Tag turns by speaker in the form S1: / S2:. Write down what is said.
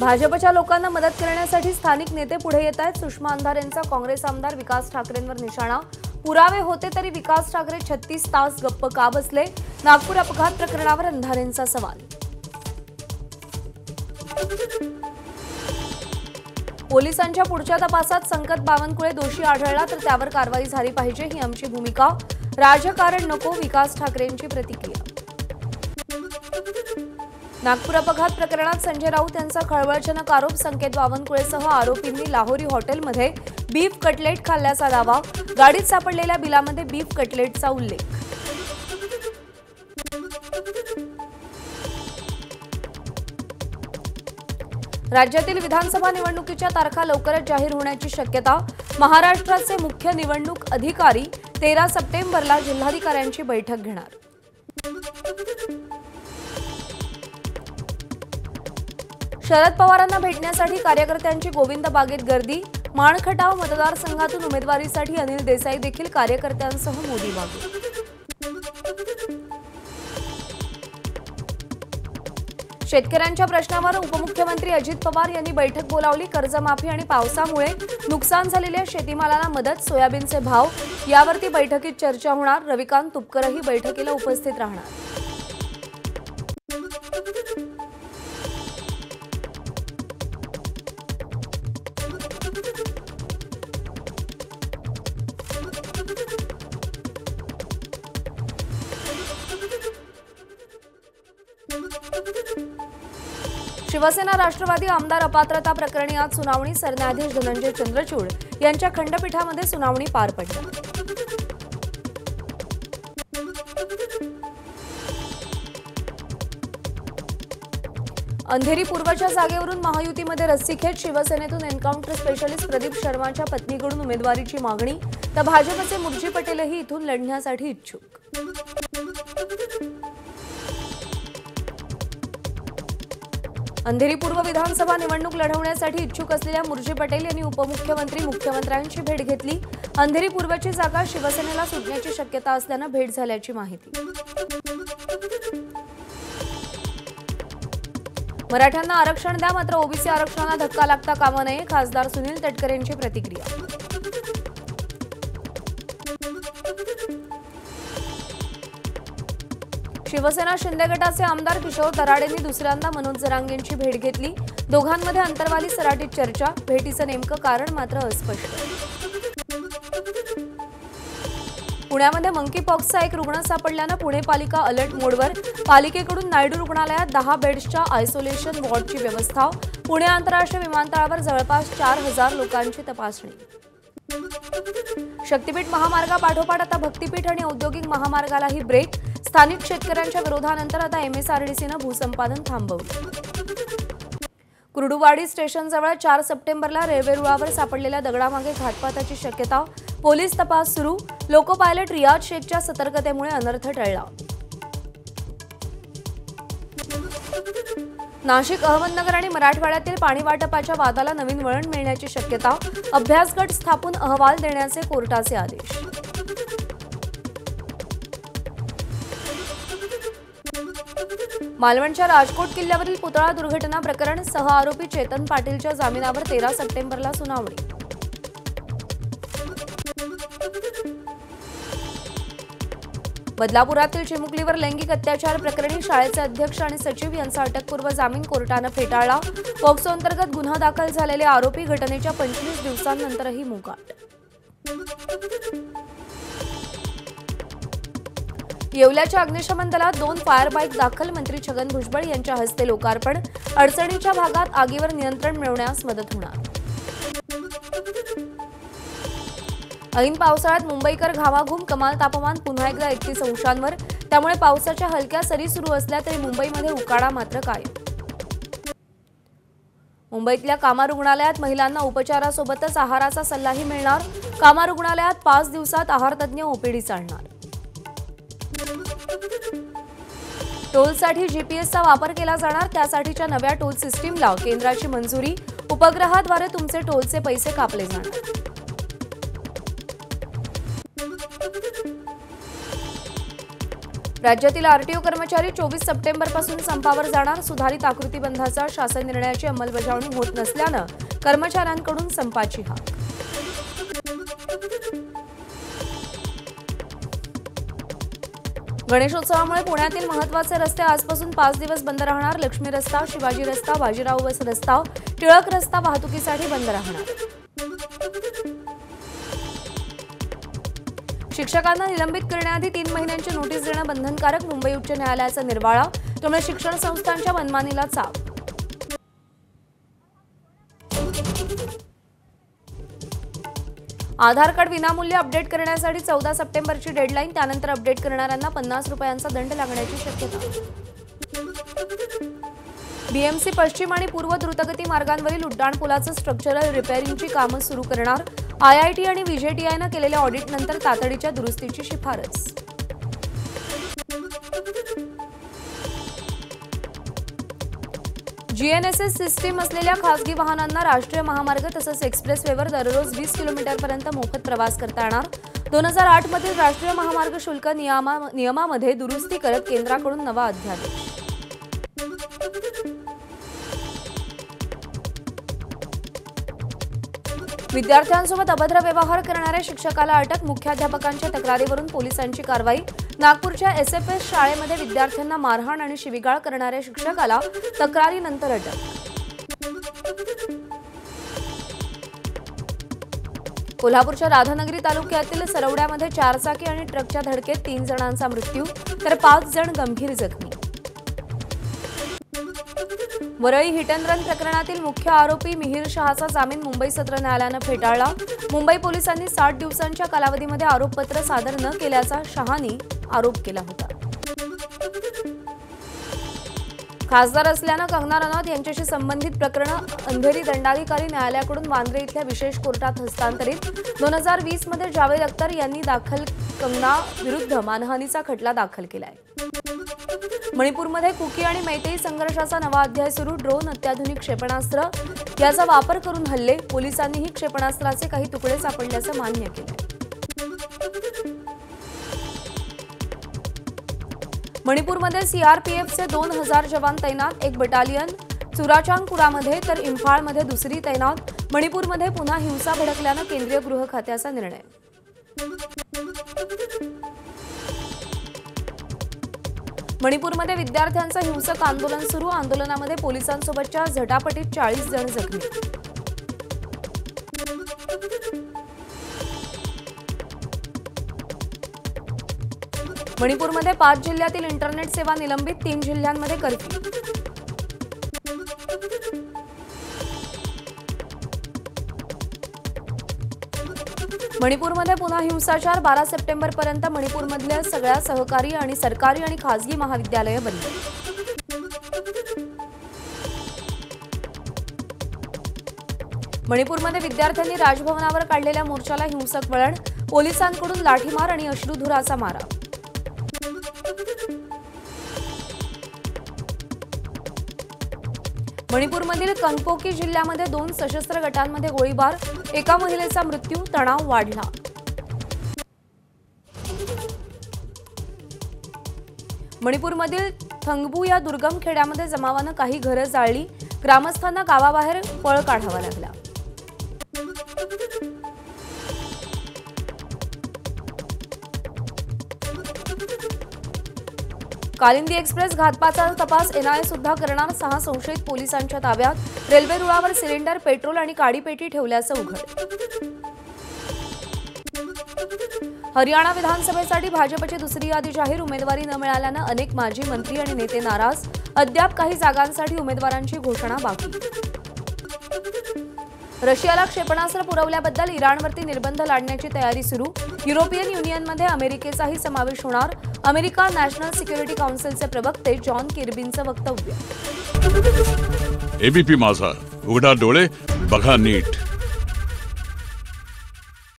S1: भाजपच्या लोकांना मदत करण्यासाठी स्थानिक नेते पुढे येत आहेत। सुषमा अंधारेंचा काँग्रेस आमदार विकास ठाकरेंवर निशाणा। पुरावे होते तरी विकास ठाकरे 36 तास गप्प का बसले? नागपूर अपघात प्रकरणावर अंधारेंचा सवाल। पोलिसांच्या पुढच्या तपासात संकत बावनकुळे दोषी आढळला तर त्यावर कारवाई झाली पाहिजे, ही आमची भूमिका। राजकारण नको, विकास ठाकरेंची प्रतिक्रिया। नागपूर अपघात प्रकरणात संजय राऊत यांचा खळबळजनक आरोप। संकेत बावनकुळेसह आरोपींनी लाहोरी हॉटेलमध्ये बीफ कटलेट खाल्ल्याचा दावा। गाडीत सापडलेल्या बिलामध्ये बीफ कटलेटचा उल्लेख। राज्यातील विधानसभा निवडणुकीच्या तारखा लवकरच जाहीर होण्याची शक्यता। महाराष्ट्राचे मुख्य निवडणूक अधिकारी 13 सप्टेंबरला जिल्हाधिकाऱ्यांची बैठक घेणार। शरद पवारांना भेटण्यासाठी कार्यकर्त्यांची गोविंद बागेत गर्दी। माणखटाव मतदारसंघातून उमेदवारीसाठी अनिल देसाई देखील कार्यकर्त्यांसह मोदी बागेत। शेतकऱ्यांच्या प्रश्नावर उपमुख्यमंत्री अजित पवार यांनी बैठक बोलावली। कर्जमाफी आणि पावसामुळे नुकसान झालेल्या शेतीमालाला मदत, सोयाबीनचे भाव यावरती बैठकीत चर्चा होणार। रविकांत तुपकरही बैठकीला उपस्थित राहणार। शिवसेना राष्ट्रवादी आमदार अपात्रता प्रकरणी आज सुनावणी। सरन्यायाधीश धनंजय चंद्रचूड यांच्या खंडपीठामध्ये सुनावणी पार पडली। अंधेरी पूर्वच्या जागेवरून महायुतीमध्ये रस्सीखेच। शिवसेनेतून एन्काउंटर स्पेशलिस्ट प्रदीप शर्माच्या पत्नीकडून उमेदवारीची मागणी, तर भाजपचे मुर्जी पटेलही इथून लढण्यासाठी इच्छुक। अंधेरी पूर्व विधानसभा निवडणूक लढवण्यासाठी इच्छुक असलेल्या मुर्जी पटेल यांनी उपमुख्यमंत्री मुख्यमंत्र्यांची भेट घेतली। अंधेरी पूर्वची जागा शिवसेनेला सुटण्याची शक्यता असल्यानं भेट झाल्याची माहिती। मराठ्यांना आरक्षण द्या, मात्र ओबीसी आरक्षणाला धक्का लागता कामा नये, खासदार सुनील तटकरे यांची प्रतिक्रिया। शिवसेना शिंदे गटाचे आमदार किशोर दराडेंनी दुसऱ्यांदा मनोज जरांगेंची भेट घेतली। दोघांमध्ये अंतरवाली सराटीत चर्चा। भेटीचं नेमकं कारण मात्र अस्पष्ट। पुण्यामध्ये मंकीपॉक्सचा एक रुग्ण सापडल्यानं पुणे पालिका अलर्ट मोडवर। पालिकेकडून नायडू रुग्णालयात 10 बेड्सच्या आयसोलेशन वॉर्डची व्यवस्था। पुणे आंतरराष्ट्रीय विमानतळावर जवळपास 4000 लोकांची तपासणी। शक्तीपीठ महामार्गापाठोपाठ आता भक्तीपीठ आणि औद्योगिक महामार्गालाही ब्रेक। स्थानिक शेतकऱ्यांच्या विरोधानंतर आता एमएसआरडीसीनं भूसंपादन थांबवलं। कुर्डुवाडी स्टेशनजवळ 4 सप्टेंबरला रेल्वे रुळावर सापडलेल्या दगडामागे घातपाताची शक्यता। पोलीस तपास सुरू। लोको पायलट रियाज शेखच्या सतर्कतेमुळे अनर्थ टळला। नाशिक, अहमदनगर आणि मराठवाड्यातील पाणी वाटपाच्या वादाला नवीन वळण मिळण्याची शक्यता। अभ्यासगट स्थापून अहवाल देण्याचे कोर्टाचे आदेश। मालवणच्या राजकोट किल्ल्यावरील पुतळा दुर्घटना प्रकरण। 6 आरोपी चेतन पाटीलच्या जामिनावर 13 सप्टेंबरला सुनावणी। बदलापुरातील चिमुकलीवर लैंगिक अत्याचार प्रकरणी शाळेचे अध्यक्ष आणि सचिव यांचा अटकपूर्व जामीन कोर्टानं फेटाळला। पॉक्सो अंतर्गत गुन्हा दाखल झालेले आरोपी घटनेच्या 25 दिवसांनंतरही मोकाट। येवल्याच्या अग्निशमन दलात 2 फायर बाईक दाखल। मंत्री छगन भुजबळ यांच्या हस्ते लोकार्पण। अडचणीच्या भागात आगीवर नियंत्रण मिळवण्यास मदत होणार। ऐन पावसाळ्यात मुंबईकर घामाघूम। कमाल तापमान पुन्हा एकदा 31 अंशांवर। त्यामुळे पावसाच्या हलक्या सरी सुरू असल्या तरी मुंबईमध्ये उकाडा मात्र कायम। मुंबईतल्या कामा रुग्णालयात महिलांना उपचारासोबतच आहाराचा सल्लाही मिळणार। कामा रुग्णालयात 5 दिवसात आहारतज्ञ ओपीडी चालणार। टोलसाठी जीपीएसचा वापर केला जाणार। त्यासाठीच्या नव्या टोल सिस्टीमला केंद्राची मंजुरी। उपग्रहाद्वारे तुमचे टोलचे पैसे कापले जाणार। राज्यातील आरटीओ कर्मचारी 24 सप्टेंबरपासून संपावर जाणार. सुधारित आकृतीबंधाचा शासन निर्णयाची अंमलबजावणी होत नसल्यानं कर्मचाऱ्यांकडून संपाची हाक. गणेशोत्सवामुळे पुण्यातील महत्त्वाचे रस्ते आजपासून 5 दिवस बंद राहणार. लक्ष्मी रस्ता, शिवाजी रस्ता, बाजीराव बस रस्ता, टिळक रस्ता वाहतुकीसाठी बंद राहणार. शिक्षकांना निलंबित करण्याआधी 3 महिन्यांची नोटीस देणं बंधनकारक. मुंबई उच्च न्यायालयाचा निर्वाळा. त्यामुळे शिक्षण संस्थांच्या मनमानीला चाप. आधार कार्ड विनामूल्य अपडेट करण्यासाठी 14 सप्टेंबरची डेडलाईन. त्यानंतर अपडेट करणाऱ्यांना 50 रुपयांचा दंड लागण्याची शक्यता. बीएमसी पश्चिम आणि पूर्व द्रुतगती मार्गांवरील उड्डाणपुलाचं स्ट्रक्चरल रिपेअरिंगची कामं सुरू करणार. आयआयटी आणि व्हीजेटीआयनं केलेल्या ऑडिटनंतर तातडीच्या दुरुस्तीची शिफारस. जीएनएसएस सिस्टीम असलेल्या खासगी वाहनांना राष्ट्रीय महामार्ग तसंच एक्सप्रेसवेवर दररोज 20 किलोमीटरपर्यंत मोफत प्रवास करता येणार. 2008 मधील राष्ट्रीय महामार्ग शुल्क नियमामध्ये दुरुस्ती करत केंद्राकडून नवा अध्यादेश. विद्यार्थ्यांसोबत अभद्र व्यवहार करणाऱ्या शिक्षकाला अटक. मुख्याध्यापकांच्या तक्रारीवरून पोलिसांची कारवाई. नागपूरच्या एसएफएस शाळेमध्ये विद्यार्थ्यांना मारहाण आणि शिवीगाळ करणाऱ्या शिक्षकाला तक्रारीनंतर अटक. कोल्हापूरच्या राधानगरी तालुक्यातील सरवड्यामध्ये 4 चाकी आणि ट्रकच्या धडकेत 3 जणांचा मृत्यू तर 5 जण गंभीर जखमी. वरळी हिट अँड रन प्रकरणातील मुख्य आरोपी मिहिर शहाचा जामीन मुंबई सत्र न्यायालयानं फेटाळला. मुंबई पोलिसांनी 60 दिवसांच्या कालावधीमध्ये आरोपपत्र सादर न केल्याचा शहानी आरोप केला होता. खासदार असल्यानं कंगना रनौत यांच्याशी संबंधित प्रकरणं अंधेरी दंडाधिकारी न्यायालयाकडून वांद्रे इथल्या विशेष कोर्टात हस्तांतरित. 2020 मध्ये जावेद अख्तर यांनी कंगना विरुद्ध मानहानीचा खटला दाखल केलाय. मणिपूरमध्ये कुकी आणि मैतेई संघर्षाचा नवा अध्याय सुरू. ड्रोन, अत्याधुनिक क्षेपणास्त्र याचा वापर करून हल्ले. पोलिसांनीही क्षेपणास्त्राचे काही तुकडे सापडल्याचं मान्य केलं. मणिपूरमध्ये सीआरपीएफचे 2000 जवान तैनात. 1 बटालियन चुराचांगपुरामध्ये तर इम्फाळमध्ये 2री तैनात. मणिपूरमध्ये पुन्हा हिंसा भडकल्यानं केंद्रीय गृह खात्याचा निर्णय. मणिपूरमध्ये विद्यार्थ्यांचं हिंसक आंदोलन सुरू. आंदोलनामध्ये पोलिसांसोबतच्या झटापटीत 40 जण जखमी. मणिपूरमध्ये 5 जिल्ह्यातील इंटरनेट सेवा निलंबित. 3 जिल्ह्यांमध्ये कर्फ्यू. मणिपूरमध्ये पुन्हा हिंसाचार. 12 सप्टेंबरपर्यंत मणिपूरमधल्या सगळ्या सहकारी आणि सरकारी आणि खासगी महाविद्यालयं बंद. मणिपूरमध्ये विद्यार्थ्यांनी राजभवनावर काढलेल्या मोर्चाला हिंसक वळण. पोलिसांकडून लाठीमार आणि अश्रुधुराचा मारा. मणिपूरमधील कंगपोकी जिल्ह्यामध्ये 2 सशस्त्र गटांमध्ये गोळीबार. एका महिलेचा मृत्यू. तणाव वाढला. मणिपूरमधील थंगबू या दुर्गम खेड्यामध्ये जमावानं काही घरं जाळली. ग्रामस्थांना गावाबाहेर पळ काढावा लागला. कालिंदी एक्सप्रेस घातपाचा तपास एनआयए सुद्धा करणार. 6 संशयित पोलिसांच्या ताब्यात. रेल्वे रुळावर सिलेंडर, पेट्रोल आणि काडीपेटी ठेवल्याचं उघड. हरियाणा विधानसभेसाठी भाजपची 2री यादी जाहीर. उमेदवारी न मिळाल्यानं अनेक माजी मंत्री आणि नेते नाराज. अद्याप काही जागांसाठी उमेदवारांची घोषणा बाकी. रशियाला क्षेपणास्त्र पुरवल्याबद्दल इराणवरती निर्बंध लादण्याची तयारी सुरू. युरोपियन युनियनमध्ये अमेरिकेचाही समावेश होणार. अमेरिका नॅशनल सिक्युरिटी काउन्सिलचे प्रवक्ते जॉन किर्बींचं वक्तव्य.
S2: एबीपी माझा, उघडा डोळे बघा नीट.